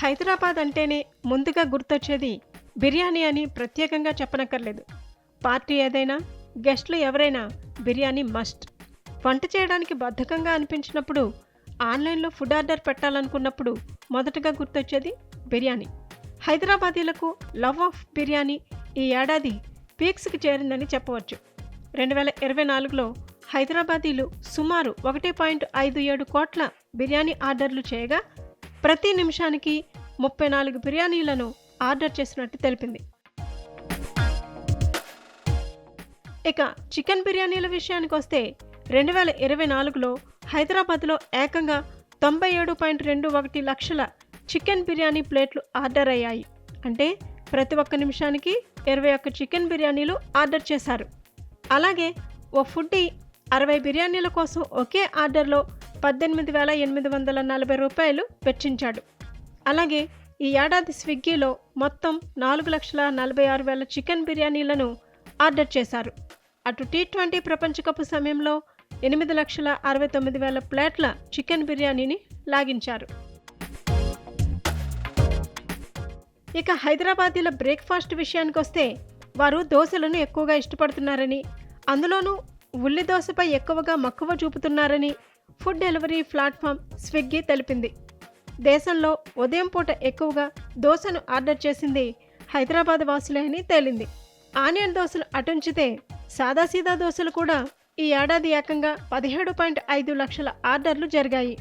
హైదరాబాద్ అంటేనే ముందుగా గుర్తొచ్చేది బిర్యానీ అని ప్రత్యేకంగా చెప్పనక్కర్లేదు. పార్టీ ఏదైనా, గెస్టులు ఎవరైనా బిర్యానీ మస్ట్. వంట చేయడానికి బద్ధకంగా అనిపించినప్పుడు, ఆన్‌లైన్‌లో ఫుడ్ ఆర్డర్ పెట్టాలనుకున్నప్పుడు మొదటగా గుర్తొచ్చేది బిర్యానీ. హైదరాబాదీలకు లవ్ ఆఫ్ బిర్యానీ ఈ ఏడాది పీక్స్‌కి చేరిందని చెప్పవచ్చు. 2024లో హైదరాబాదీలు సుమారు 1.57 కోట్ల బిర్యానీ ఆర్డర్లు చేయగా, ప్రతి నిమిషానికి 34 బిర్యానీలను ఆర్డర్ చేసినట్టు తెలిపింది. ఇక చికెన్ బిర్యానీల విషయానికొస్తే 2024లో హైదరాబాద్లో ఏకంగా 97.21 లక్షల చికెన్ బిర్యానీ ప్లేట్లు ఆర్డర్ అయ్యాయి. అంటే ప్రతి ఒక్క నిమిషానికి 21 చికెన్ బిర్యానీలు ఆర్డర్ చేశారు. అలాగే ఓ ఫుడ్డీ 60 బిర్యానీల కోసం ఒకే ఆర్డర్లో 18,840 రూపాయలు వెచ్చించాడు. అలాగే ఈ ఏడాది స్విగ్గీలో మొత్తం 4,46,000 చికెన్ బిర్యానీలను ఆర్డర్ చేశారు. అటు టీ20 ప్రపంచ కప్ సమయంలో 8,69,000 ప్లేట్ల చికెన్ బిర్యానీని లాగించారు. ఇక హైదరాబాదీల బ్రేక్ఫాస్ట్ విషయానికొస్తే వారు దోశలను ఎక్కువగా ఇష్టపడుతున్నారని, అందులోనూ ఉల్లి దోశపై ఎక్కువగా మక్కువ చూపుతున్నారని ఫుడ్ డెలివరీ ప్లాట్ఫామ్ స్విగ్గీ తెలిపింది. దేశంలో ఉదయం పూట ఎక్కువగా దోశను ఆర్డర్ చేసింది హైదరాబాద్ వాసులే అని తేలింది. ఆనియన్ దోశలు అటుంచితే సాదాసీదా దోశలు కూడా ఈ ఏడాది ఏకంగా 17.5 లక్షల ఆర్డర్లు జరిగాయి.